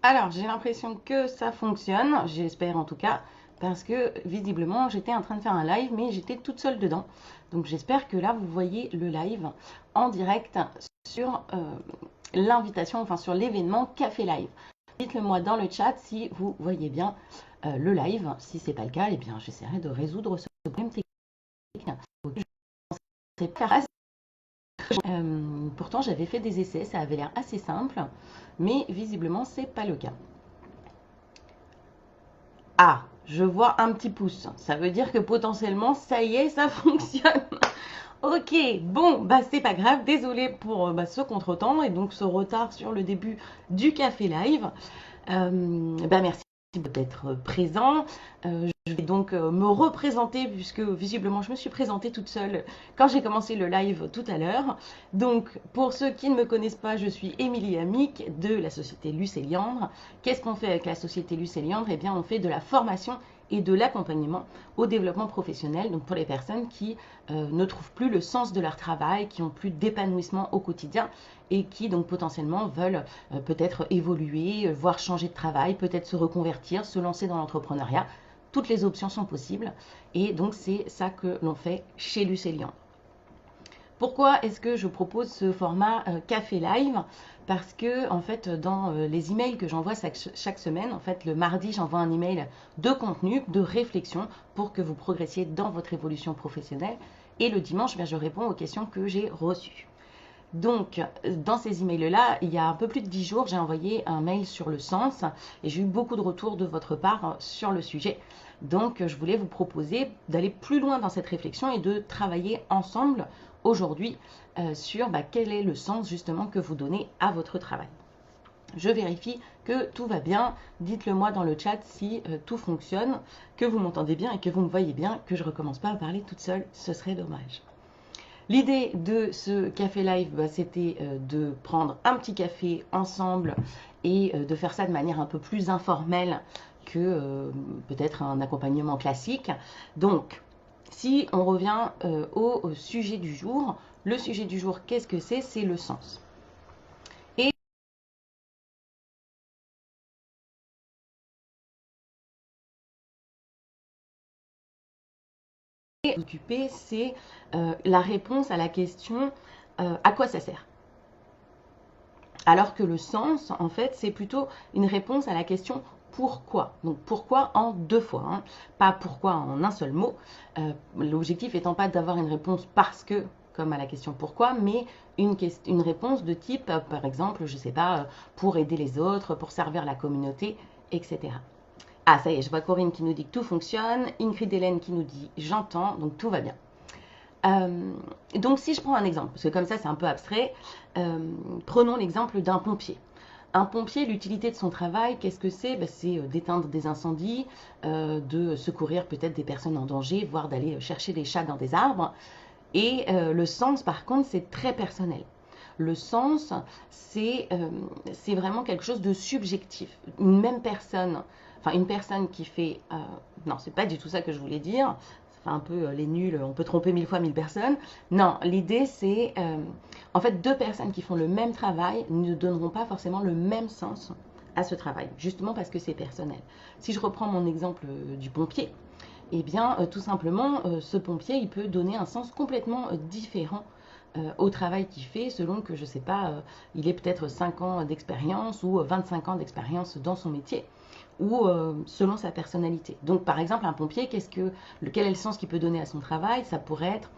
Alors, j'ai l'impression que ça fonctionne, j'espère en tout cas, parce que visiblement, j'étais en train de faire un live, mais j'étais toute seule dedans. Donc, j'espère que là, vous voyez le live en direct sur l'invitation, enfin sur l'événement Café Live. Dites-le moi dans le chat si vous voyez bien le live. Si ce n'est pas le cas, eh bien, j'essaierai de résoudre ce problème technique. Pourtant, j'avais fait des essais, ça avait l'air assez simple, mais visiblement, c'est pas le cas. Ah, je vois un petit pouce. Ça veut dire que potentiellement, ça y est, ça fonctionne. Ok, bon, bah c'est pas grave. Désolée pour ce contretemps et donc ce retard sur le début du café live. Merci d'être présent. Je vais donc me représenter puisque visiblement je me suis présentée toute seule quand j'ai commencé le live tout à l'heure. Donc pour ceux qui ne me connaissent pas, je suis Émilie Amic de la société Luce et Liandre. Qu'est-ce qu'on fait avec la société Luce et Liandre? Eh bien on fait de la formation et de l'accompagnement au développement professionnel, donc pour les personnes qui ne trouvent plus le sens de leur travail, qui ont plus d'épanouissement au quotidien et qui donc potentiellement veulent peut-être évoluer, voire changer de travail, peut-être se reconvertir, se lancer dans l'entrepreneuriat. Toutes les options sont possibles et donc c'est ça que l'on fait chez Lucélian. Pourquoi est-ce que je propose ce format café live? Parce que en fait dans les emails que j'envoie chaque semaine, en fait le mardi j'envoie un email de contenu, de réflexion pour que vous progressiez dans votre évolution professionnelle et le dimanche je réponds aux questions que j'ai reçues. Donc, dans ces emails-là, il y a un peu plus de 10 jours, j'ai envoyé un mail sur le sens et j'ai eu beaucoup de retours de votre part sur le sujet. Donc, je voulais vous proposer d'aller plus loin dans cette réflexion et de travailler ensemble aujourd'hui sur quel est le sens justement que vous donnez à votre travail. Je vérifie que tout va bien. Dites-le moi dans le chat si tout fonctionne, que vous m'entendez bien et que vous me voyez bien, que je ne recommence pas à parler toute seule, ce serait dommage. L'idée de ce café live, c'était de prendre un petit café ensemble et de faire ça de manière un peu plus informelle que peut-être un accompagnement classique. Donc, si on revient au sujet du jour, le sujet du jour, qu'est-ce que c'est? C'est le sens. Et occuper, c'est la réponse à la question à quoi ça sert? Alors que le sens, en fait, c'est plutôt une réponse à la question pourquoi. Donc pourquoi en deux fois, hein, pas pourquoi en un seul mot. L'objectif étant pas d'avoir une réponse parce que, comme à la question pourquoi, mais une réponse de type, par exemple, je sais pas, pour aider les autres, pour servir la communauté, etc. Ah, ça y est, je vois Corinne qui nous dit que tout fonctionne, Ingrid Hélène qui nous dit j'entends, donc tout va bien. Donc si je prends un exemple, parce que comme ça c'est un peu abstrait, prenons l'exemple d'un pompier. Un pompier, l'utilité de son travail, qu'est-ce que c'est? C'est d'éteindre des incendies, de secourir peut-être des personnes en danger, voire d'aller chercher des chats dans des arbres. Et le sens, par contre, c'est très personnel. Le sens, c'est vraiment quelque chose de subjectif. Une même personne, enfin une personne qui fait... non, c'est pas du tout ça que je voulais dire. Ça fait un peu les nuls, on peut tromper 1000 fois 1000 personnes. Non, l'idée c'est... en fait, deux personnes qui font le même travail ne donneront pas forcément le même sens à ce travail, justement parce que c'est personnel. Si je reprends mon exemple du pompier, eh bien, tout simplement, ce pompier, il peut donner un sens complètement différent au travail qu'il fait, selon que, je ne sais pas, il ait peut-être 5 ans d'expérience ou 25 ans d'expérience dans son métier, ou selon sa personnalité. Donc, par exemple, un pompier, quel est le sens qu'il peut donner à son travail? Ça pourrait être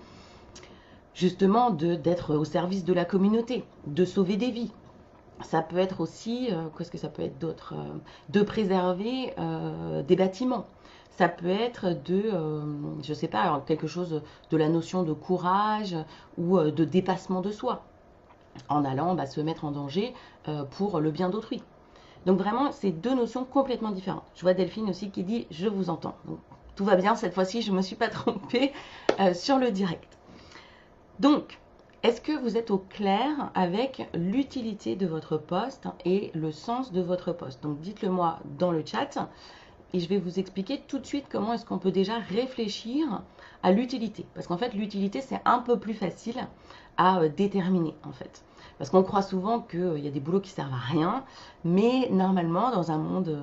justement d'être au service de la communauté, de sauver des vies. Ça peut être aussi, qu'est-ce que ça peut être d'autre? De préserver des bâtiments. Ça peut être je ne sais pas, alors quelque chose de la notion de courage ou de dépassement de soi, en allant se mettre en danger pour le bien d'autrui. Donc vraiment, c'est deux notions complètement différentes. Je vois Delphine aussi qui dit je vous entends. Donc, tout va bien, cette fois-ci, je ne me suis pas trompée sur le direct. Donc, est-ce que vous êtes au clair avec l'utilité de votre poste et le sens de votre poste? Donc, dites-le moi dans le chat et je vais vous expliquer tout de suite comment est-ce qu'on peut déjà réfléchir à l'utilité. Parce qu'en fait, l'utilité, c'est un peu plus facile à déterminer, en fait. Parce qu'on croit souvent qu'il y a des boulots qui servent à rien, mais normalement, dans un monde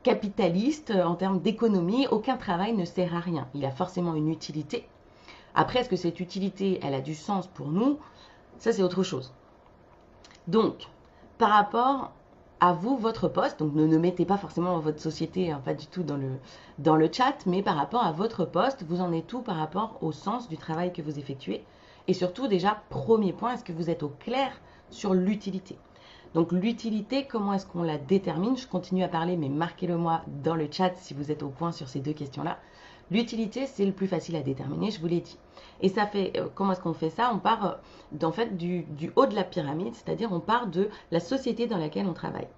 capitaliste, en termes d'économie, aucun travail ne sert à rien. Il a forcément une utilité. Après, est-ce que cette utilité, elle a du sens pour nous? Ça, c'est autre chose. Donc, par rapport à vous, votre poste, donc ne mettez pas forcément votre société, hein, pas du tout dans le chat, mais par rapport à votre poste, vous en êtes où par rapport au sens du travail que vous effectuez? Et surtout, déjà, premier point, est-ce que vous êtes au clair sur l'utilité? Donc l'utilité, comment est-ce qu'on la détermine? Je continue à parler, mais marquez-le moi dans le chat si vous êtes au point sur ces deux questions-là. L'utilité, c'est le plus facile à déterminer, je vous l'ai dit. Et ça fait, comment est-ce qu'on fait ça? On part en fait du haut de la pyramide, c'est-à-dire on part de la société dans laquelle on travaille,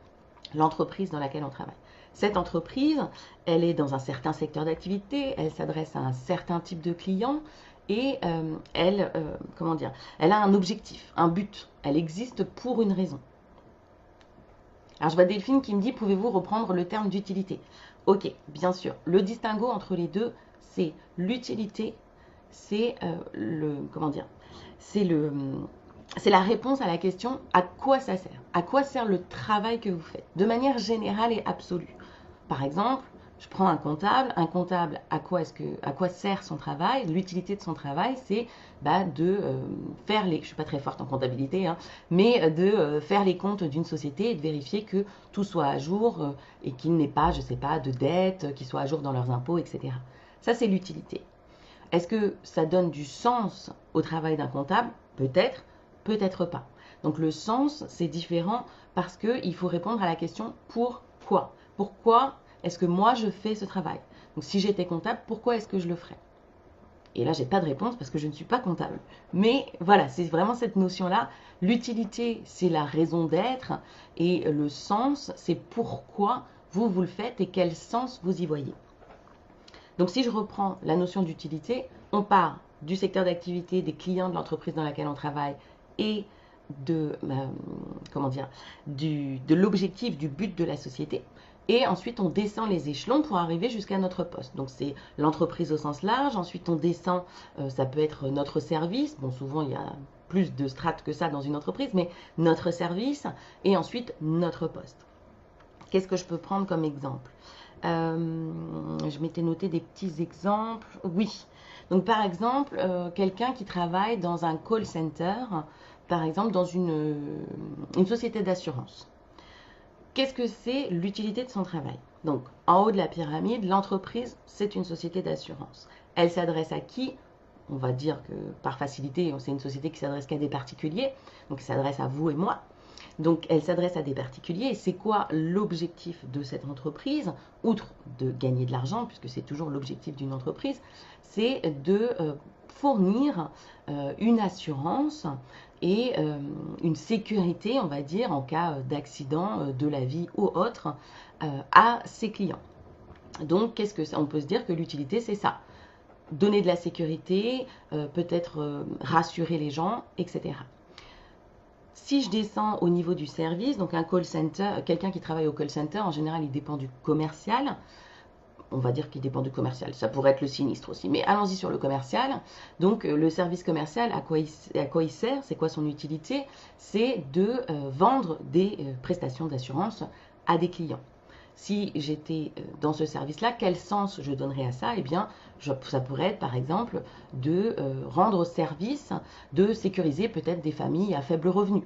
l'entreprise dans laquelle on travaille. Cette entreprise, elle est dans un certain secteur d'activité, elle s'adresse à un certain type de client et elle a un objectif, un but. Elle existe pour une raison. Alors je vois Delphine qui me dit, pouvez-vous reprendre le terme d'utilité? Ok, bien sûr. Le distinguo entre les deux, c'est l'utilité, c'est c'est la réponse à la question à quoi ça sert? À quoi sert le travail que vous faites? De manière générale et absolue. Par exemple, je prends un comptable. Un comptable, à quoi sert son travail? L'utilité de son travail, c'est de faire les... Je ne suis pas très forte en comptabilité, hein, mais de faire les comptes d'une société et de vérifier que tout soit à jour et qu'il n'ait pas, je ne sais pas, de dettes, qu'ils soient à jour dans leurs impôts, etc. Ça, c'est l'utilité. Est-ce que ça donne du sens au travail d'un comptable? Peut-être, peut-être pas. Donc le sens, c'est différent parce qu'il faut répondre à la question pourquoi? Pourquoi est-ce que moi je fais ce travail? Donc si j'étais comptable, pourquoi est-ce que je le ferais? Et là, j'ai pas de réponse parce que je ne suis pas comptable. Mais voilà, c'est vraiment cette notion-là. L'utilité, c'est la raison d'être et le sens, c'est pourquoi vous le faites et quel sens vous y voyez. Donc si je reprends la notion d'utilité, on part du secteur d'activité, des clients de l'entreprise dans laquelle on travaille et de l'objectif, du but de la société. Et ensuite, on descend les échelons pour arriver jusqu'à notre poste. Donc, c'est l'entreprise au sens large. Ensuite, on descend, ça peut être notre service. Bon, souvent, il y a plus de strates que ça dans une entreprise, mais notre service. Et ensuite, notre poste. Qu'est-ce que je peux prendre comme exemple? Je m'étais noté des petits exemples. Oui. Donc, par exemple, quelqu'un qui travaille dans un call center, par exemple, dans une société d'assurance. Qu'est-ce que c'est l'utilité de son travail? Donc, en haut de la pyramide, l'entreprise, c'est une société d'assurance. Elle s'adresse à qui? On va dire que par facilité, c'est une société qui s'adresse qu'à des particuliers, donc elle s'adresse à vous et moi. Donc, elle s'adresse à des particuliers. Et c'est quoi l'objectif de cette entreprise? Outre de gagner de l'argent, puisque c'est toujours l'objectif d'une entreprise, c'est de fournir une assurance et une sécurité, on va dire, en cas d'accident de la vie ou autre, à ses clients. Donc, on peut se dire que l'utilité, c'est ça. Donner de la sécurité, peut-être rassurer les gens, etc. Si je descends au niveau du service, donc un call center, quelqu'un qui travaille au call center, en général, il dépend du commercial. On va dire qu'il dépend du commercial. Ça pourrait être le sinistre aussi. Mais allons-y sur le commercial. Donc, le service commercial, à quoi il sert? C'est quoi son utilité? C'est de vendre des prestations d'assurance à des clients. Si j'étais dans ce service-là, quel sens je donnerais à ça? Eh bien, ça pourrait être, par exemple, de rendre service, de sécuriser peut-être des familles à faible revenu,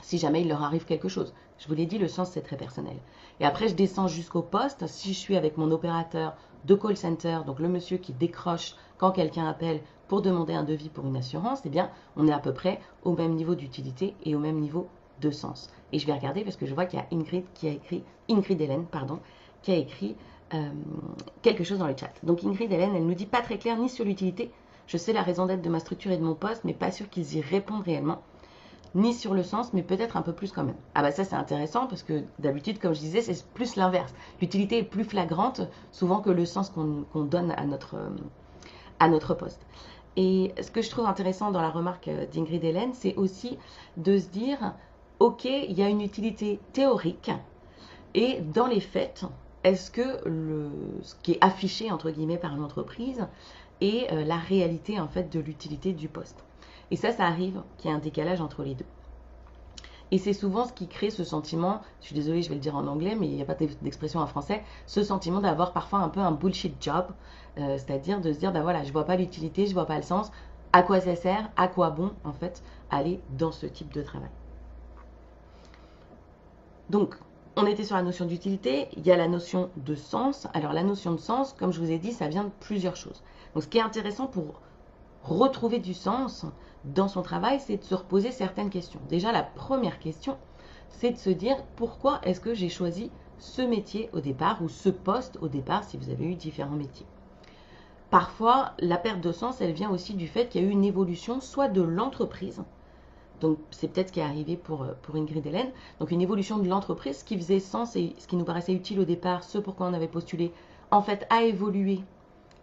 si jamais il leur arrive quelque chose. Je vous l'ai dit, le sens, c'est très personnel. Et après, je descends jusqu'au poste. Si je suis avec mon opérateur de call center, donc le monsieur qui décroche quand quelqu'un appelle pour demander un devis pour une assurance, eh bien, on est à peu près au même niveau d'utilité et au même niveau de sens. Et je vais regarder parce que je vois qu'il y a Ingrid Hélène, qui a écrit quelque chose dans le chat. Donc Ingrid Hélène, elle nous dit pas très clair ni sur l'utilité. Je sais la raison d'être de ma structure et de mon poste, mais pas sûr qu'ils y répondent réellement. Ni sur le sens, mais peut-être un peu plus quand même. Ah bah ça c'est intéressant parce que d'habitude, comme je disais, c'est plus l'inverse. L'utilité est plus flagrante souvent que le sens qu'on donne à notre poste. Et ce que je trouve intéressant dans la remarque d'Ingrid Hélène, c'est aussi de se dire, ok, il y a une utilité théorique et dans les faits, est-ce que ce qui est affiché entre guillemets par l'entreprise est la réalité en fait de l'utilité du poste? Et ça arrive qu'il y ait un décalage entre les deux. Et c'est souvent ce qui crée ce sentiment, je suis désolée, je vais le dire en anglais, mais il n'y a pas d'expression en français, ce sentiment d'avoir parfois un peu un bullshit job, c'est-à-dire de se dire, bah voilà, je vois pas l'utilité, je vois pas le sens, à quoi ça sert, à quoi bon, en fait, aller dans ce type de travail. Donc, on était sur la notion d'utilité, il y a la notion de sens. Alors, la notion de sens, comme je vous ai dit, ça vient de plusieurs choses. Donc, ce qui est intéressant pour retrouver du sens dans son travail, c'est de se reposer certaines questions. Déjà, la première question, c'est de se dire pourquoi est-ce que j'ai choisi ce métier au départ ou ce poste au départ si vous avez eu différents métiers. Parfois, la perte de sens, elle vient aussi du fait qu'il y a eu une évolution soit de l'entreprise, donc c'est peut-être ce qui est arrivé pour Ingrid Hélène, donc une évolution de l'entreprise, ce qui faisait sens et ce qui nous paraissait utile au départ, ce pourquoi on avait postulé, en fait a évolué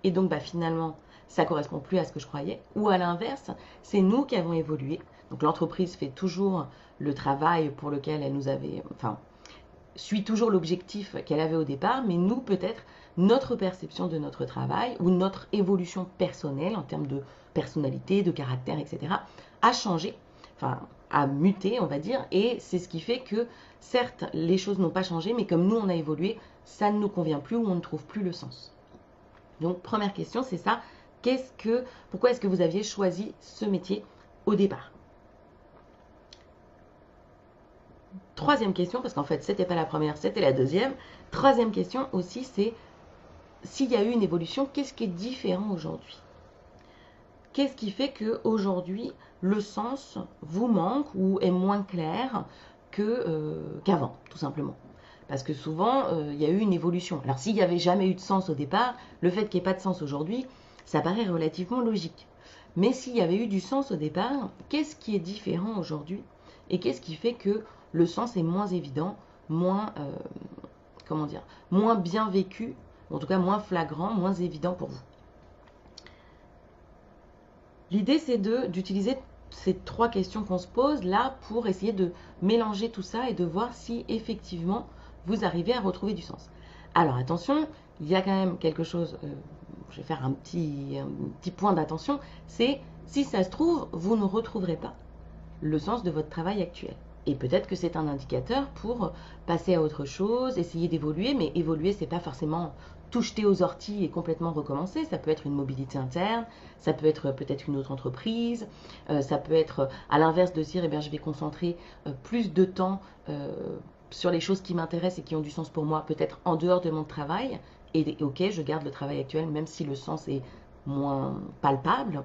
et donc finalement ça ne correspond plus à ce que je croyais, ou à l'inverse, c'est nous qui avons évolué, donc l'entreprise fait toujours le travail pour lequel elle nous avait, enfin, suit toujours l'objectif qu'elle avait au départ, mais nous peut-être, notre perception de notre travail ou notre évolution personnelle en termes de personnalité, de caractère, etc., a changé, enfin, a muté, on va dire, et c'est ce qui fait que, certes, les choses n'ont pas changé, mais comme nous, on a évolué, ça ne nous convient plus ou on ne trouve plus le sens. Donc, première question, c'est ça. Pourquoi est-ce que vous aviez choisi ce métier au départ? Troisième question, parce qu'en fait, c'était pas la première, c'était la deuxième. Troisième question aussi, c'est s'il y a eu une évolution, qu'est-ce qui est différent aujourd'hui? Qu'est-ce qui fait qu'aujourd'hui, le sens vous manque ou est moins clair qu'avant, tout simplement? Parce que souvent, il y a eu une évolution. Alors, s'il n'y avait jamais eu de sens au départ, le fait qu'il n'y ait pas de sens aujourd'hui, ça paraît relativement logique. Mais s'il y avait eu du sens au départ, qu'est-ce qui est différent aujourd'hui? Et qu'est-ce qui fait que le sens est moins évident, moins, comment dire, moins bien vécu, en tout cas moins flagrant, moins évident pour vous? L'idée, c'est d'utiliser ces trois questions qu'on se pose là pour essayer de mélanger tout ça et de voir si effectivement vous arrivez à retrouver du sens. Alors attention, il y a quand même quelque chose, je vais faire un petit point d'attention, c'est si ça se trouve, vous ne retrouverez pas le sens de votre travail actuel. Et peut-être que c'est un indicateur pour passer à autre chose, essayer d'évoluer, mais évoluer, c'est pas forcément tout jeter aux orties et complètement recommencer. Ça peut être une mobilité interne, ça peut être peut-être une autre entreprise, ça peut être à l'inverse de se dire, eh bien, je vais concentrer plus de temps sur les choses qui m'intéressent et qui ont du sens pour moi, peut-être en dehors de mon travail. Et ok, je garde le travail actuel, même si le sens est moins palpable.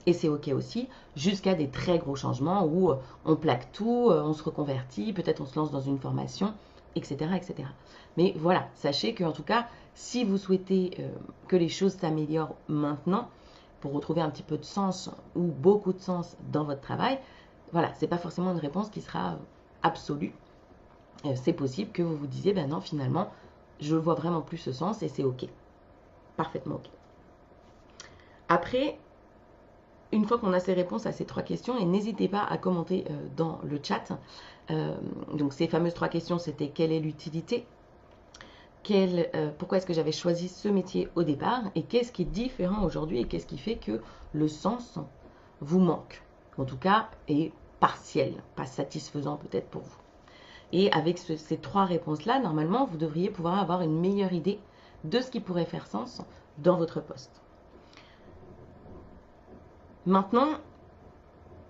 Et c'est ok aussi, jusqu'à des très gros changements où on plaque tout, on se reconvertit, peut-être on se lance dans une formation, etc. etc. Mais voilà, sachez qu'en tout cas, si vous souhaitez que les choses s'améliorent maintenant, pour retrouver un petit peu de sens ou beaucoup de sens dans votre travail, voilà, c'est pas forcément une réponse qui sera absolue. C'est possible que vous vous disiez, ben non, finalement, je vois vraiment plus ce sens et c'est ok. Parfaitement ok. Après, une fois qu'on a ces réponses à ces trois questions, et n'hésitez pas à commenter dans le chat. Donc ces fameuses trois questions, c'était quelle est l'utilité, pourquoi est-ce que j'avais choisi ce métier au départ, et qu'est-ce qui est différent aujourd'hui, et qu'est-ce qui fait que le sens vous manque, en tout cas est partiel, pas satisfaisant peut-être pour vous. Et avec ces trois réponses-là, normalement, vous devriez pouvoir avoir une meilleure idée de ce qui pourrait faire sens dans votre poste. Maintenant,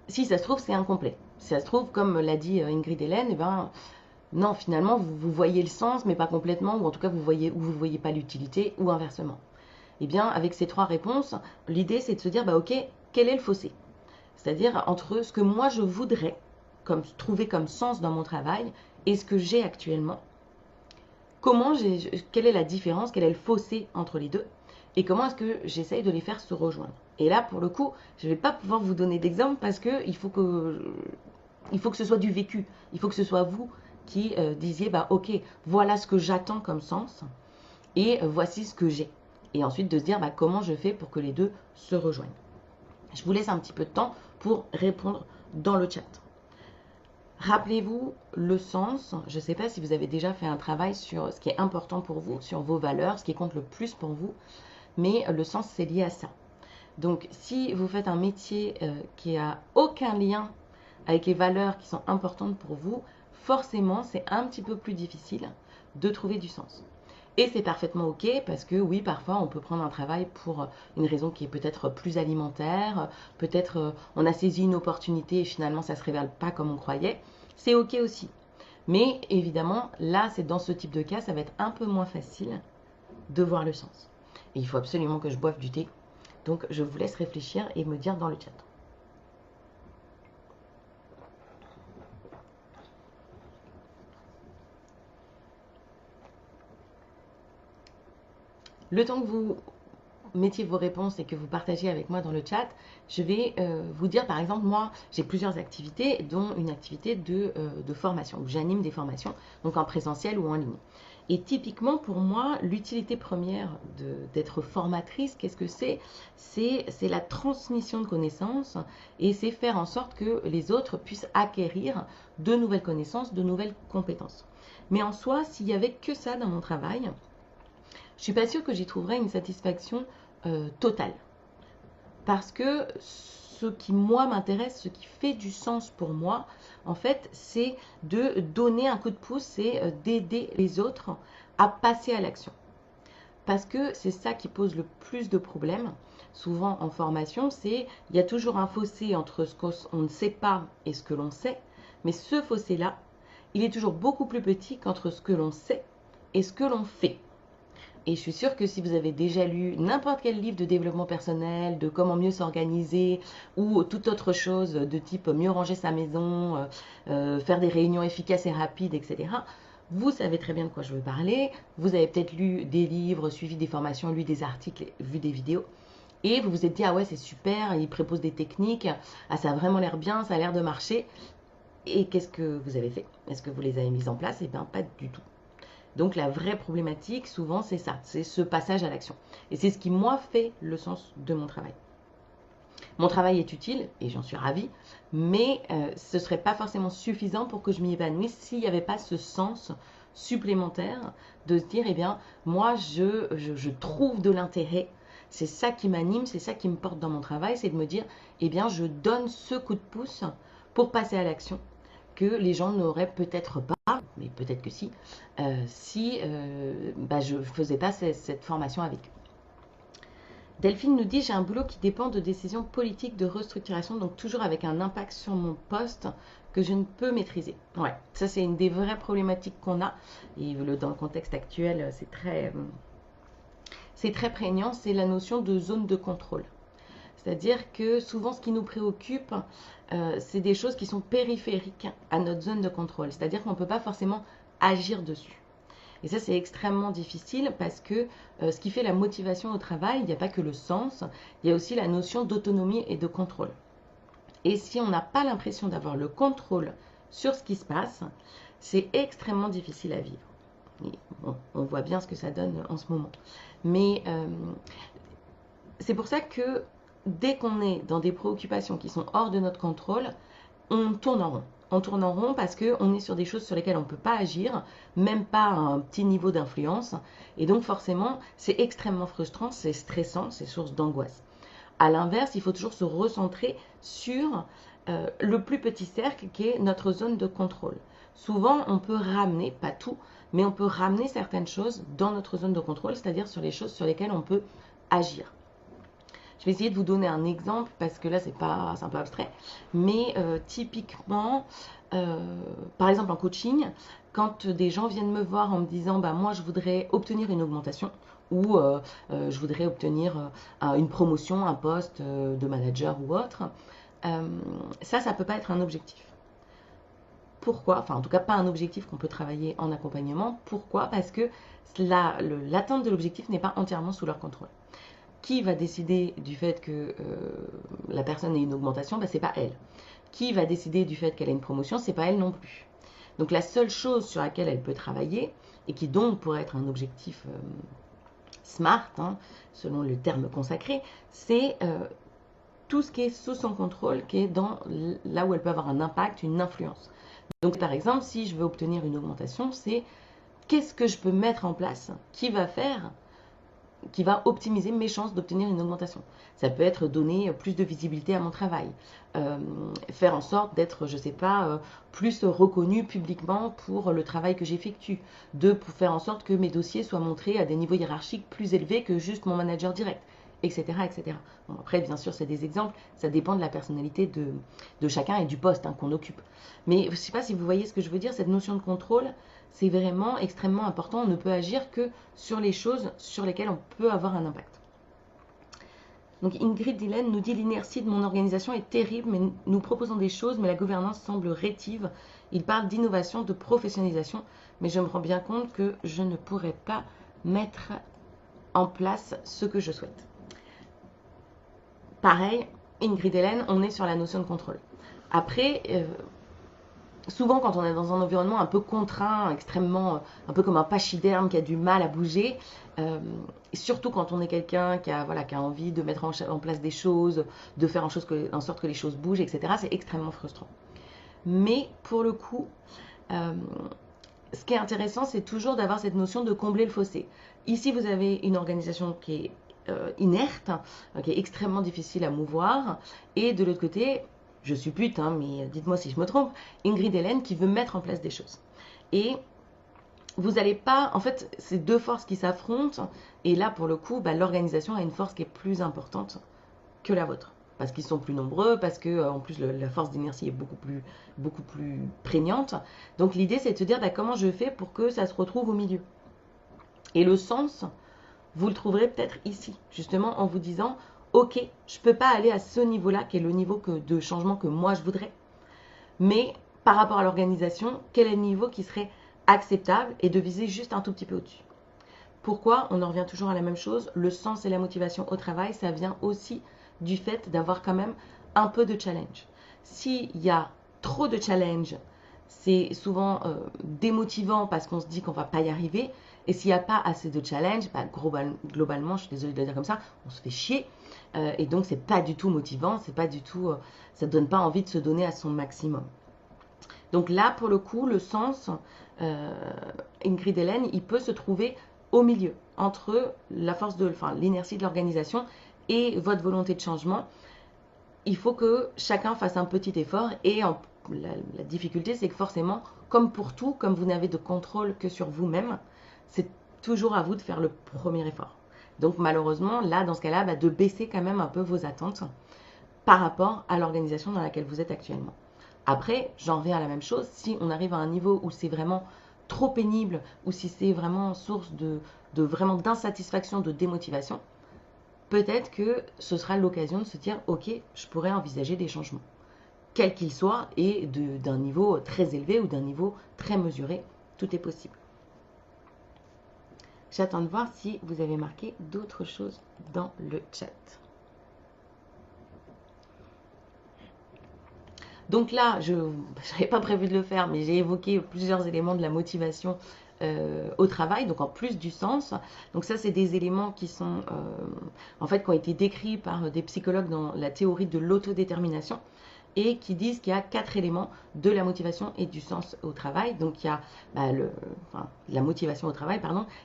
si ça se trouve, c'est incomplet. Si ça se trouve, comme l'a dit Ingrid Hélène, eh ben, non, finalement, vous voyez le sens, mais pas complètement, ou en tout cas, vous voyez pas l'utilité, ou inversement. Eh bien, avec ces trois réponses, l'idée, c'est de se dire, bah ok, quel est le fossé? C'est-à-dire entre ce que moi, je voudrais trouver comme sens dans mon travail et ce que j'ai actuellement. Quelle est la différence, quel est le fossé entre les deux? Et comment est-ce que j'essaye de les faire se rejoindre? Et là, pour le coup, je ne vais pas pouvoir vous donner d'exemple parce qu'il faut que ce soit du vécu. Il faut que ce soit vous qui disiez, bah ok, voilà ce que j'attends comme sens et voici ce que j'ai. Et ensuite de se dire, bah, comment je fais pour que les deux se rejoignent. Je vous laisse un petit peu de temps pour répondre dans le chat. Rappelez-vous le sens. Je ne sais pas si vous avez déjà fait un travail sur ce qui est important pour vous, sur vos valeurs, ce qui compte le plus pour vous, mais le sens, c'est lié à ça. Donc, si vous faites un métier qui n'a aucun lien avec les valeurs qui sont importantes pour vous, forcément, c'est un petit peu plus difficile de trouver du sens. Et c'est parfaitement OK parce que oui, parfois, on peut prendre un travail pour une raison qui est peut-être plus alimentaire, peut-être on a saisi une opportunité et finalement, ça ne se révèle pas comme on croyait. C'est OK aussi. Mais évidemment, là, c'est dans ce type de cas, ça va être un peu moins facile de voir le sens. Et il faut absolument que je boive du thé. Donc, je vous laisse réfléchir et me dire dans le chat. Le temps que vous mettiez vos réponses et que vous partagez avec moi dans le chat, je vais vous dire, par exemple, moi, j'ai plusieurs activités, dont une activité de formation, où j'anime des formations, donc en présentiel ou en ligne. Et typiquement, pour moi, l'utilité première d'être formatrice, qu'est-ce que c'est? C'est la transmission de connaissances et c'est faire en sorte que les autres puissent acquérir de nouvelles connaissances, de nouvelles compétences. Mais en soi, s'il n'y avait que ça dans mon travail, je suis pas sûre que j'y trouverais une satisfaction totale. Parce que ce qui, moi, m'intéresse, ce qui fait du sens pour moi, en fait, c'est de donner un coup de pouce et d'aider les autres à passer à l'action. Parce que c'est ça qui pose le plus de problèmes. Souvent en formation, il y a toujours un fossé entre ce qu'on ne sait pas et ce que l'on sait. Mais ce fossé-là, il est toujours beaucoup plus petit qu'entre ce que l'on sait et ce que l'on fait. Et je suis sûre que si vous avez déjà lu n'importe quel livre de développement personnel, de comment mieux s'organiser, ou toute autre chose de type mieux ranger sa maison, faire des réunions efficaces et rapides, etc., vous savez très bien de quoi je veux parler. Vous avez peut-être lu des livres, suivi des formations, lu des articles, vu des vidéos. Et vous vous êtes dit, ah ouais, c'est super, il propose des techniques, ah ça a vraiment l'air bien, ça a l'air de marcher. Et qu'est-ce que vous avez fait? Est-ce que vous les avez mises en place? Eh bien, pas du tout. Donc la vraie problématique, souvent, c'est ça, c'est ce passage à l'action. Et c'est ce qui, moi, fait le sens de mon travail. Mon travail est utile, et j'en suis ravie, mais ce ne serait pas forcément suffisant pour que je m'y épanouisse s'il n'y avait pas ce sens supplémentaire de se dire, eh bien, moi, je trouve de l'intérêt. C'est ça qui m'anime, c'est ça qui me porte dans mon travail, c'est de me dire, eh bien, je donne ce coup de pouce pour passer à l'action que les gens n'auraient peut-être pas, mais peut-être que si, je ne faisais pas cette formation avec eux. Delphine nous dit, j'ai un boulot qui dépend de décisions politiques de restructuration, donc toujours avec un impact sur mon poste que je ne peux maîtriser. Ouais, ça c'est une des vraies problématiques qu'on a, et dans le contexte actuel, c'est très prégnant, c'est la notion de zone de contrôle. C'est-à-dire que souvent, ce qui nous préoccupe, c'est des choses qui sont périphériques à notre zone de contrôle. C'est-à-dire qu'on ne peut pas forcément agir dessus. Et ça, c'est extrêmement difficile parce que ce qui fait la motivation au travail, il n'y a pas que le sens, il y a aussi la notion d'autonomie et de contrôle. Et si on n'a pas l'impression d'avoir le contrôle sur ce qui se passe, c'est extrêmement difficile à vivre. Et bon, on voit bien ce que ça donne en ce moment. Mais c'est pour ça que dès qu'on est dans des préoccupations qui sont hors de notre contrôle, on tourne en rond. On tourne en rond parce qu'on est sur des choses sur lesquelles on ne peut pas agir, même pas à un petit niveau d'influence. Et donc forcément, c'est extrêmement frustrant, c'est stressant, c'est source d'angoisse. À l'inverse, il faut toujours se recentrer sur le plus petit cercle qui est notre zone de contrôle. Souvent, on peut ramener, pas tout, mais on peut ramener certaines choses dans notre zone de contrôle, c'est-à-dire sur les choses sur lesquelles on peut agir. Je vais essayer de vous donner un exemple parce que là, c'est un peu abstrait. Mais typiquement, par exemple en coaching, quand des gens viennent me voir en me disant bah, moi, je voudrais obtenir une augmentation ou je voudrais obtenir une promotion, un poste de manager ou autre, ça ne peut pas être un objectif. Pourquoi? Enfin, en tout cas, pas un objectif qu'on peut travailler en accompagnement. Pourquoi? Parce que l'atteinte de l'objectif n'est pas entièrement sous leur contrôle. Qui va décider du fait que la personne ait une augmentation? Ce n'est pas elle. Qui va décider du fait qu'elle ait une promotion? Ce n'est pas elle non plus. Donc la seule chose sur laquelle elle peut travailler, et qui donc pourrait être un objectif SMART, selon le terme consacré, c'est tout ce qui est sous son contrôle, qui est là où elle peut avoir un impact, une influence. Donc par exemple, si je veux obtenir une augmentation, c'est qu'est-ce que je peux mettre en place qui va faire qui va optimiser mes chances d'obtenir une augmentation. Ça peut être donner plus de visibilité à mon travail, faire en sorte d'être, je ne sais pas, plus reconnu publiquement pour le travail que j'effectue, pour faire en sorte que mes dossiers soient montrés à des niveaux hiérarchiques plus élevés que juste mon manager direct, etc. etc. Bon, après, bien sûr, c'est des exemples, ça dépend de la personnalité de chacun et du poste qu'on occupe. Mais je ne sais pas si vous voyez ce que je veux dire, cette notion de contrôle, c'est vraiment extrêmement important. On ne peut agir que sur les choses sur lesquelles on peut avoir un impact. Donc Ingrid Dillon nous dit: l'inertie de mon organisation est terrible, mais nous proposons des choses, mais la gouvernance semble rétive. Il parle d'innovation, de professionnalisation, mais je me rends bien compte que je ne pourrais pas mettre en place ce que je souhaite. Pareil, Ingrid Dillon, on est sur la notion de contrôle. Après, souvent, quand on est dans un environnement un peu contraint, extrêmement, un peu comme un pachyderme qui a du mal à bouger, surtout quand on est quelqu'un qui a envie de mettre en place des choses, de faire en sorte que les choses bougent, etc., c'est extrêmement frustrant. Mais pour le coup, ce qui est intéressant, c'est toujours d'avoir cette notion de combler le fossé. Ici, vous avez une organisation qui est inerte, qui est extrêmement difficile à mouvoir, et de l'autre côté, je suppute, mais dites-moi si je me trompe, Ingrid Dillon qui veut mettre en place des choses. Et vous n'allez pas, en fait, c'est deux forces qui s'affrontent, et là, pour le coup, l'organisation a une force qui est plus importante que la vôtre. Parce qu'ils sont plus nombreux, parce que en plus la force d'inertie est beaucoup plus prégnante. Donc l'idée, c'est de se dire comment je fais pour que ça se retrouve au milieu. Et le sens, vous le trouverez peut-être ici, justement en vous disant: ok, je ne peux pas aller à ce niveau-là, qui est le niveau de changement que moi je voudrais, mais par rapport à l'organisation, quel est le niveau qui serait acceptable, et de viser juste un tout petit peu au-dessus. Pourquoi? On en revient toujours à la même chose, le sens et la motivation au travail, ça vient aussi du fait d'avoir quand même un peu de challenge. S'il y a trop de challenge, c'est souvent démotivant parce qu'on se dit qu'on ne va pas y arriver. Et s'il n'y a pas assez de challenge, globalement, je suis désolée de le dire comme ça, on se fait chier. Et donc, c'est pas du tout motivant, c'est pas du tout, ça ne donne pas envie de se donner à son maximum. Donc là, pour le coup, le sens, Ingrid Dillon, il peut se trouver au milieu, entre l'inertie de l'organisation et votre volonté de changement. Il faut que chacun fasse un petit effort, et la difficulté, c'est que forcément, comme pour tout, comme vous n'avez de contrôle que sur vous-même, c'est toujours à vous de faire le premier effort. Donc malheureusement, là, dans ce cas-là, de baisser quand même un peu vos attentes par rapport à l'organisation dans laquelle vous êtes actuellement. Après, j'en reviens à la même chose, si on arrive à un niveau où c'est vraiment trop pénible, ou si c'est vraiment source de vraiment d'insatisfaction, de démotivation, peut-être que ce sera l'occasion de se dire: ok, je pourrais envisager des changements, quels qu'ils soient, et d'un niveau très élevé ou d'un niveau très mesuré, tout est possible. J'attends de voir si vous avez marqué d'autres choses dans le chat. Donc là, je n'avais pas prévu de le faire, mais j'ai évoqué plusieurs éléments de la motivation au travail, donc en plus du sens. Donc ça, c'est des éléments qui sont, qui ont été décrits par des psychologues dans la théorie de l'autodétermination, et qui disent qu'il y a 4 éléments de la motivation et du sens au travail. Donc il y a la motivation au travail,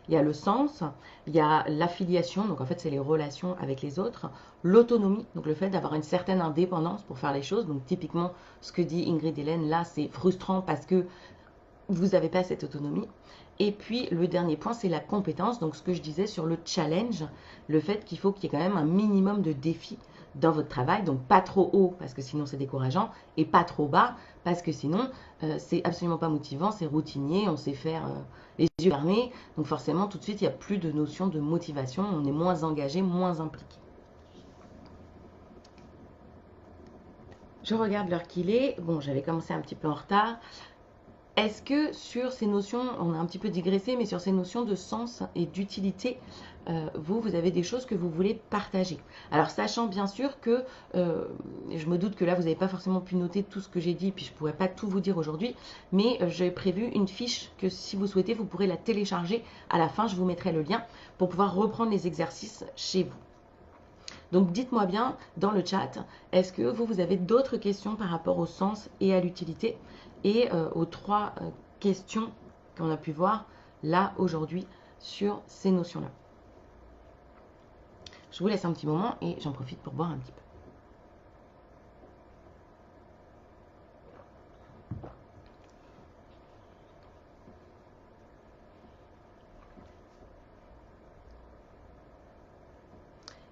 il y a le sens, il y a l'affiliation, donc en fait c'est les relations avec les autres, l'autonomie, donc le fait d'avoir une certaine indépendance pour faire les choses. Donc typiquement, ce que dit Ingrid Dillon là, c'est frustrant parce que vous n'avez pas cette autonomie. Et puis le dernier point, c'est la compétence, donc ce que je disais sur le challenge, le fait qu'il faut qu'il y ait quand même un minimum de défis dans votre travail, donc pas trop haut parce que sinon c'est décourageant, et pas trop bas parce que sinon c'est absolument pas motivant, c'est routinier, on sait faire les yeux fermés, donc forcément tout de suite il n'y a plus de notion de motivation, on est moins engagé, moins impliqué. Je regarde l'heure qu'il est, bon j'avais commencé un petit peu en retard. Est-ce que sur ces notions, on a un petit peu digressé, mais sur ces notions de sens et d'utilité, vous avez des choses que vous voulez partager? Alors, sachant bien sûr que, je me doute que là, vous n'avez pas forcément pu noter tout ce que j'ai dit, puis je ne pourrais pas tout vous dire aujourd'hui, mais j'ai prévu une fiche que si vous souhaitez, vous pourrez la télécharger. À la fin, je vous mettrai le lien pour pouvoir reprendre les exercices chez vous. Donc dites-moi bien dans le chat, est-ce que vous avez d'autres questions par rapport au sens et à l'utilité, et aux 3 questions qu'on a pu voir là aujourd'hui sur ces notions-là. Je vous laisse un petit moment et j'en profite pour boire un petit peu.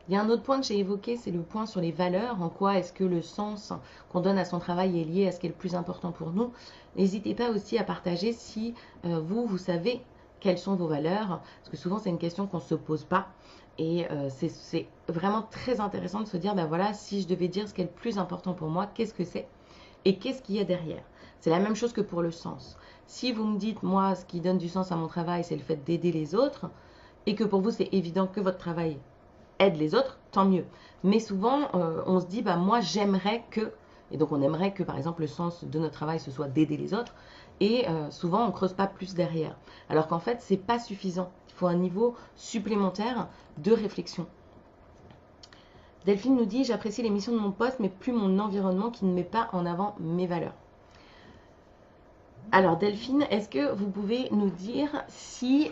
Il y a un autre point que j'ai évoqué, c'est le point sur les valeurs. En quoi est-ce que le sens qu'on donne à son travail est lié à ce qui est le plus important pour nous? N'hésitez pas aussi à partager si vous savez quelles sont vos valeurs, parce que souvent c'est une question qu'on ne se pose pas. Et c'est vraiment très intéressant de se dire, ben voilà, si je devais dire ce qui est le plus important pour moi, qu'est-ce que c'est et qu'est-ce qu'il y a derrière? C'est la même chose que pour le sens. Si vous me dites, moi, ce qui donne du sens à mon travail, c'est le fait d'aider les autres, et que pour vous c'est évident que votre travail aide les autres, tant mieux. Mais souvent, on se dit, bah, moi, j'aimerais que, et donc on aimerait que, par exemple, le sens de notre travail, ce soit d'aider les autres, et souvent, on ne creuse pas plus derrière. Alors qu'en fait, c'est pas suffisant. Il faut un niveau supplémentaire de réflexion. Delphine nous dit, j'apprécie les missions de mon poste, mais plus mon environnement qui ne met pas en avant mes valeurs. Alors Delphine, est-ce que vous pouvez nous dire si...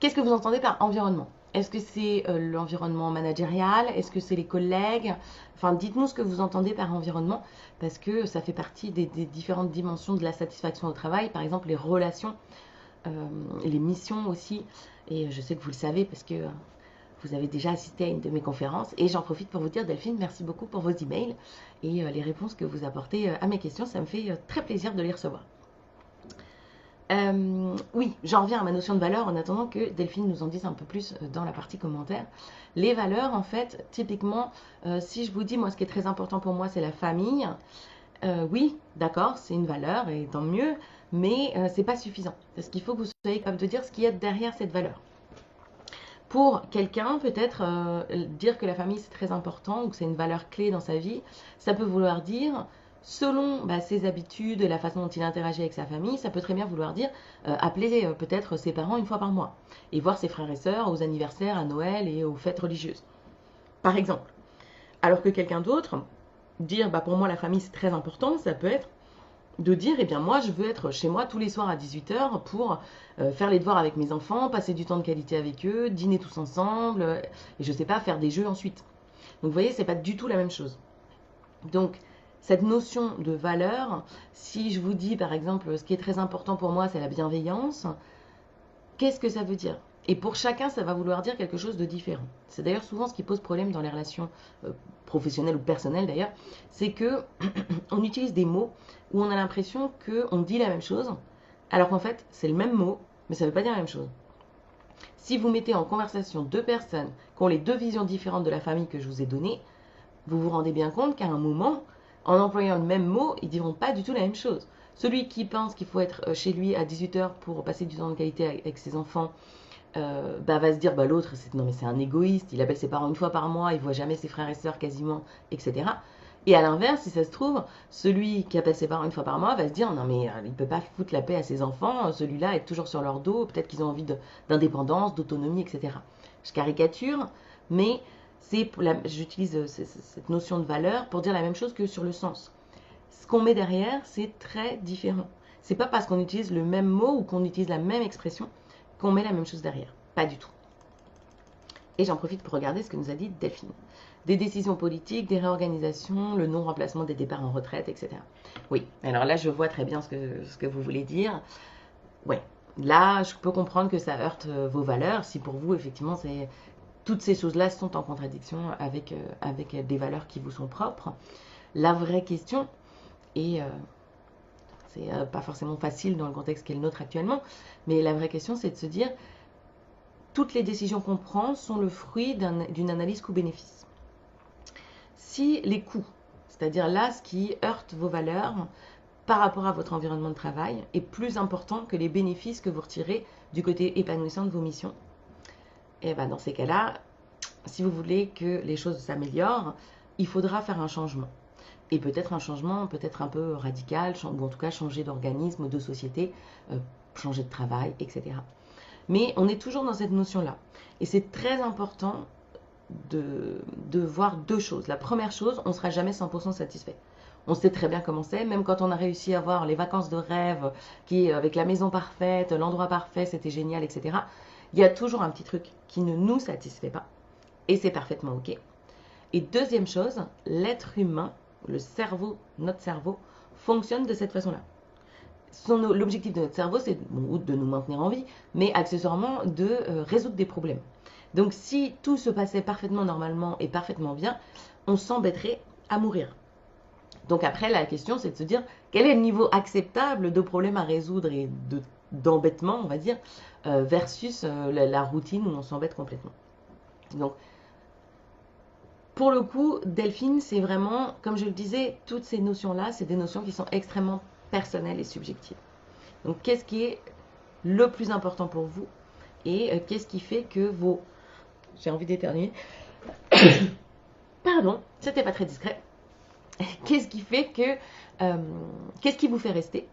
qu'est-ce que vous entendez par environnement? Est-ce que c'est l'environnement managérial? Est-ce que c'est les collègues? Enfin, dites-nous ce que vous entendez par environnement, parce que ça fait partie des différentes dimensions de la satisfaction au travail. Par exemple, les relations, les missions aussi. Et je sais que vous le savez parce que vous avez déjà assisté à une de mes conférences. Et j'en profite pour vous dire, Delphine, merci beaucoup pour vos emails et les réponses que vous apportez à mes questions. Ça me fait très plaisir de les recevoir. Oui, j'en reviens à ma notion de valeur en attendant que Delphine nous en dise un peu plus dans la partie commentaire. Les valeurs, en fait, typiquement, si je vous dis, moi, ce qui est très important pour moi, c'est la famille. Oui, d'accord, c'est une valeur et tant mieux, mais c'est pas suffisant. Parce qu'il faut que vous soyez capable de dire ce qu'il y a derrière cette valeur. Pour quelqu'un, peut-être dire que la famille c'est très important ou que c'est une valeur clé dans sa vie, ça peut vouloir dire selon ses habitudes et la façon dont il interagit avec sa famille, ça peut très bien vouloir dire appeler peut-être ses parents une fois par mois et voir ses frères et sœurs aux anniversaires, à Noël et aux fêtes religieuses, par exemple. Alors que quelqu'un d'autre, dire pour moi la famille c'est très important, ça peut être de dire, eh bien moi je veux être chez moi tous les soirs à 18h pour faire les devoirs avec mes enfants, passer du temps de qualité avec eux, dîner tous ensemble, et je sais pas, faire des jeux ensuite. Donc vous voyez, c'est pas du tout la même chose. Donc cette notion de valeur, si je vous dis par exemple ce qui est très important pour moi c'est la bienveillance, qu'est-ce que ça veut dire? Et pour chacun, ça va vouloir dire quelque chose de différent. C'est d'ailleurs souvent ce qui pose problème dans les relations professionnelles ou personnelles d'ailleurs, c'est que on utilise des mots où on a l'impression qu'on dit la même chose, alors qu'en fait c'est le même mot, mais ça ne veut pas dire la même chose. Si vous mettez en conversation deux personnes qui ont les deux visions différentes de la famille que je vous ai donnée, vous vous rendez bien compte qu'à un moment, en employant le même mot, ils diront pas du tout la même chose. Celui qui pense qu'il faut être chez lui à 18h pour passer du temps de qualité avec ses enfants, va se dire l'autre non mais c'est un égoïste, il appelle ses parents une fois par mois, il voit jamais ses frères et sœurs quasiment, etc. Et à l'inverse, si ça se trouve, celui qui appelle ses parents une fois par mois va se dire non mais il peut pas foutre la paix à ses enfants, celui-là est toujours sur leur dos, peut-être qu'ils ont envie d'indépendance, d'autonomie, etc. Je caricature, mais j'utilise cette notion de valeur pour dire la même chose que sur le sens. Ce qu'on met derrière, c'est très différent. C'est pas parce qu'on utilise le même mot ou qu'on utilise la même expression qu'on met la même chose derrière. Pas du tout. Et j'en profite pour regarder ce que nous a dit Delphine. Des décisions politiques, des réorganisations, le non-remplacement des départs en retraite, etc. Oui, alors là, je vois très bien ce que vous voulez dire. Ouais, là, je peux comprendre que ça heurte vos valeurs. Si pour vous, effectivement, toutes ces choses-là sont en contradiction avec des valeurs qui vous sont propres. La vraie question, et c'est pas forcément facile dans le contexte qui est le nôtre actuellement, mais la vraie question, c'est de se dire toutes les décisions qu'on prend sont le fruit d'une analyse coût-bénéfice. Si les coûts, c'est-à-dire là, ce qui heurte vos valeurs par rapport à votre environnement de travail, est plus important que les bénéfices que vous retirez du côté épanouissant de vos missions, et dans ces cas-là, si vous voulez que les choses s'améliorent, il faudra faire un changement. Et peut-être un changement, peut-être un peu radical, ou en tout cas changer d'organisme, de société, changer de travail, etc. Mais on est toujours dans cette notion-là. Et c'est très important de voir deux choses. La première chose, on ne sera jamais 100% satisfait. On sait très bien comment c'est, même quand on a réussi à avoir les vacances de rêve, avec la maison parfaite, l'endroit parfait, c'était génial, etc. Il y a toujours un petit truc qui ne nous satisfait pas, et c'est parfaitement OK. Et deuxième chose, l'être humain, le cerveau, notre cerveau, fonctionne de cette façon-là. L'objectif de notre cerveau, c'est de nous maintenir en vie, mais accessoirement de résoudre des problèmes. Donc si tout se passait parfaitement normalement et parfaitement bien, on s'embêterait à mourir. Donc après, la question, c'est de se dire quel est le niveau acceptable de problèmes à résoudre et d'embêtement, on va dire, versus la routine où on s'embête complètement. Donc, pour le coup, Delphine, c'est vraiment, comme je le disais, toutes ces notions-là, c'est des notions qui sont extrêmement personnelles et subjectives. Donc, qu'est-ce qui est le plus important pour vous et qu'est-ce qui fait que vos... J'ai envie d'éternuer. Pardon, c'était pas très discret. Qu'est-ce qui fait que... qu'est-ce qui vous fait rester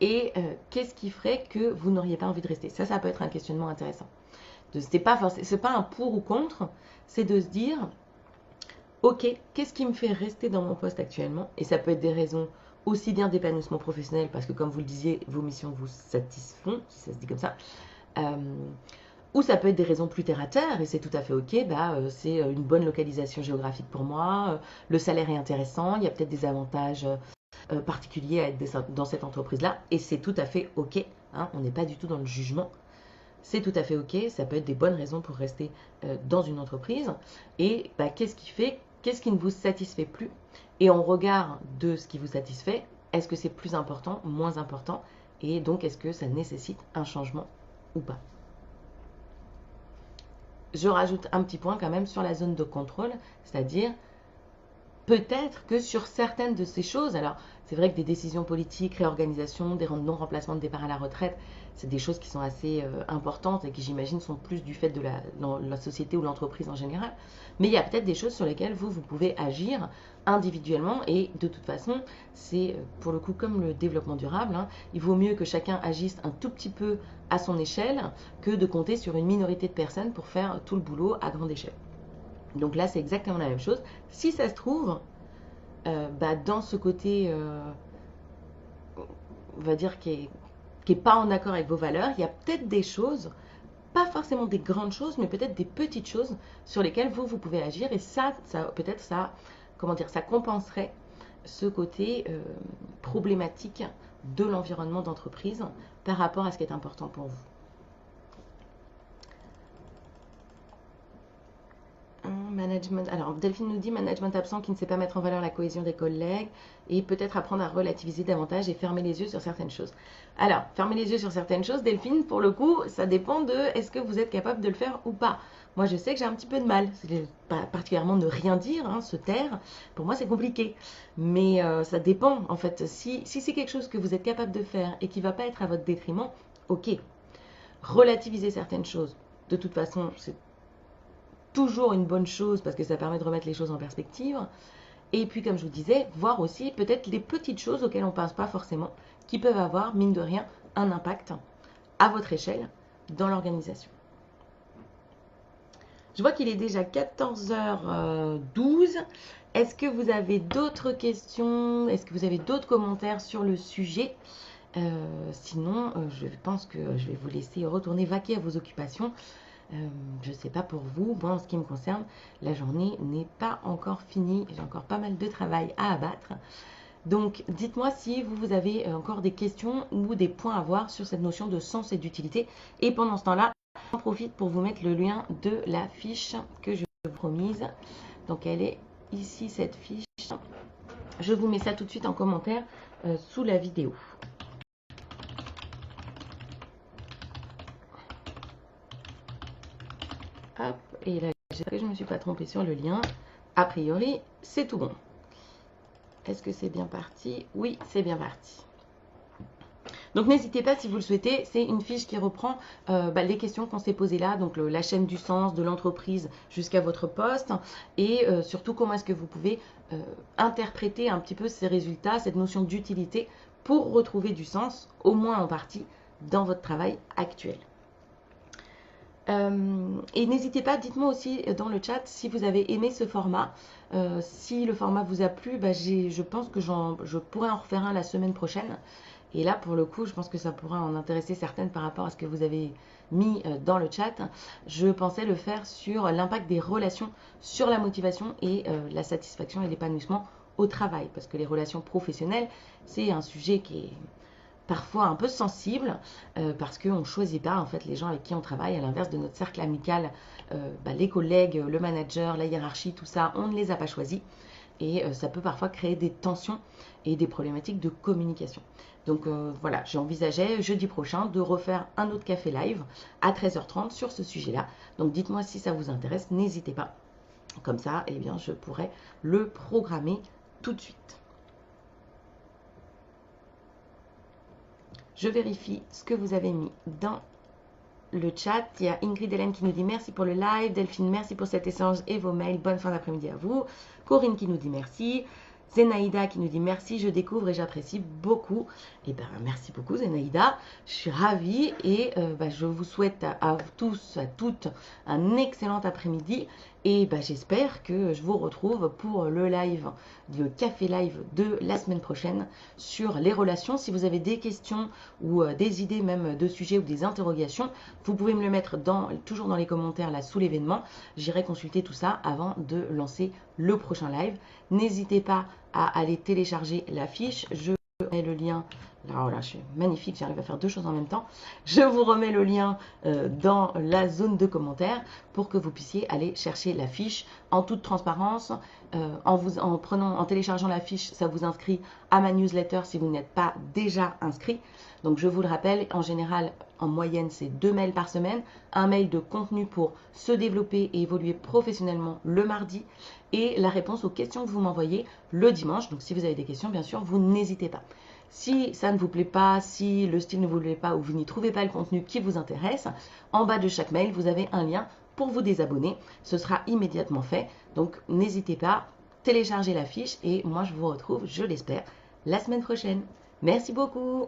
et qu'est-ce qui ferait que vous n'auriez pas envie de rester. Ça peut être un questionnement intéressant. C'est pas un pour ou contre, c'est de se dire, ok, qu'est-ce qui me fait rester dans mon poste actuellement? Et ça peut être des raisons aussi bien d'épanouissement professionnel, parce que comme vous le disiez, vos missions vous satisfont, si ça se dit comme ça, ou ça peut être des raisons plus terre à terre, et c'est tout à fait ok, c'est une bonne localisation géographique pour moi, le salaire est intéressant, il y a peut-être des avantages particulier à être dans cette entreprise-là, et c'est tout à fait ok, hein, on n'est pas du tout dans le jugement, c'est tout à fait ok, ça peut être des bonnes raisons pour rester dans une entreprise, et qu'est-ce qui ne vous satisfait plus, et en regard de ce qui vous satisfait, est-ce que c'est plus important, moins important, et donc est-ce que ça nécessite un changement ou pas. Je rajoute un petit point quand même sur la zone de contrôle, c'est-à-dire peut-être que sur certaines de ces choses, alors c'est vrai que des décisions politiques, réorganisation, des non-remplacements de départ à la retraite, c'est des choses qui sont assez importantes et qui j'imagine sont plus du fait de la société ou l'entreprise en général. Mais il y a peut-être des choses sur lesquelles vous pouvez agir individuellement et de toute façon, c'est pour le coup comme le développement durable, hein, il vaut mieux que chacun agisse un tout petit peu à son échelle que de compter sur une minorité de personnes pour faire tout le boulot à grande échelle. Donc là, c'est exactement la même chose. Si ça se trouve, dans ce côté, on va dire, qui est pas en accord avec vos valeurs, il y a peut-être des choses, pas forcément des grandes choses, mais peut-être des petites choses sur lesquelles vous pouvez agir. Et ça peut-être ça, comment dire, ça compenserait ce côté problématique de l'environnement d'entreprise par rapport à ce qui est important pour vous. Management. Alors, Delphine nous dit management absent qui ne sait pas mettre en valeur la cohésion des collègues et peut-être apprendre à relativiser davantage et fermer les yeux sur certaines choses. Alors, fermer les yeux sur certaines choses, Delphine, pour le coup, ça dépend de est-ce que vous êtes capable de le faire ou pas. Moi, je sais que j'ai un petit peu de mal. C'est particulièrement ne rien dire, hein, se taire. Pour moi, c'est compliqué. Mais ça dépend, en fait. Si c'est quelque chose que vous êtes capable de faire et qui ne va pas être à votre détriment, ok. Relativiser certaines choses. De toute façon, c'est toujours une bonne chose parce que ça permet de remettre les choses en perspective. Et puis, comme je vous disais, voir aussi peut-être les petites choses auxquelles on ne pense pas forcément, qui peuvent avoir, mine de rien, un impact à votre échelle dans l'organisation. Je vois qu'il est déjà 14h12. Est-ce que vous avez d'autres questions? Est-ce que vous avez d'autres commentaires sur le sujet? Sinon, je pense que je vais vous laisser retourner vaquer à vos occupations. Je ne sais pas pour vous, moi en ce qui me concerne, la journée n'est pas encore finie, j'ai encore pas mal de travail à abattre. Donc dites-moi si vous avez encore des questions ou des points à voir sur cette notion de sens et d'utilité. Et pendant ce temps-là, j'en profite pour vous mettre le lien de la fiche que je vous promise. Donc elle est ici, cette fiche. Je vous mets ça tout de suite en commentaire sous la vidéo. Hop, et là, j'espère que je ne me suis pas trompée sur le lien. A priori, c'est tout bon. Est-ce que c'est bien parti? Oui, c'est bien parti. Donc n'hésitez pas si vous le souhaitez, c'est une fiche qui reprend les questions qu'on s'est posées là, donc la chaîne du sens de l'entreprise jusqu'à votre poste, et surtout comment est-ce que vous pouvez interpréter un petit peu ces résultats, cette notion d'utilité pour retrouver du sens, au moins en partie, dans votre travail actuel. Et n'hésitez pas, dites-moi aussi dans le chat si vous avez aimé ce format. Si le format vous a plu, je pense que je pourrais en refaire un la semaine prochaine. Et là, pour le coup, je pense que ça pourra en intéresser certaines par rapport à ce que vous avez mis dans le chat. Je pensais le faire sur l'impact des relations sur la motivation et la satisfaction et l'épanouissement au travail. Parce que les relations professionnelles, c'est un sujet qui est parfois un peu sensible parce qu'on ne choisit pas en fait les gens avec qui on travaille, à l'inverse de notre cercle amical, les collègues, le manager, la hiérarchie, tout ça, on ne les a pas choisis et ça peut parfois créer des tensions et des problématiques de communication. Donc voilà, j'envisageais jeudi prochain de refaire un autre café live à 13h30 sur ce sujet-là. Donc dites-moi si ça vous intéresse, n'hésitez pas. Comme ça, eh bien, je pourrais le programmer tout de suite. Je vérifie ce que vous avez mis dans le chat. Il y a Ingrid Hélène qui nous dit merci pour le live. Delphine, merci pour cet échange et vos mails. Bonne fin d'après-midi à vous. Corinne qui nous dit merci. Zénaïda qui nous dit merci, je découvre et j'apprécie beaucoup. Et ben merci beaucoup Zénaïda, je suis ravie et je vous souhaite à tous, à toutes un excellent après-midi et j'espère que je vous retrouve pour le live, le café live de la semaine prochaine sur les relations. Si vous avez des questions ou des idées même de sujets ou des interrogations, vous pouvez me le mettre toujours dans les commentaires là sous l'événement. J'irai consulter tout ça avant de lancer le prochain live. N'hésitez pas à aller télécharger la fiche. Je mets le lien. Alors là, je suis magnifique, j'arrive à faire deux choses en même temps. Je vous remets le lien dans la zone de commentaires pour que vous puissiez aller chercher la fiche en toute transparence. En téléchargeant la fiche, ça vous inscrit à ma newsletter si vous n'êtes pas déjà inscrit. Donc je vous le rappelle, en général, en moyenne, c'est 2 mails par semaine. Un mail de contenu pour se développer et évoluer professionnellement le mardi et la réponse aux questions que vous m'envoyez le dimanche. Donc si vous avez des questions, bien sûr, vous n'hésitez pas. Si ça ne vous plaît pas, si le style ne vous plaît pas ou vous n'y trouvez pas le contenu qui vous intéresse, en bas de chaque mail, vous avez un lien pour vous désabonner. Ce sera immédiatement fait. Donc n'hésitez pas, téléchargez la fiche et moi je vous retrouve, je l'espère, la semaine prochaine. Merci beaucoup.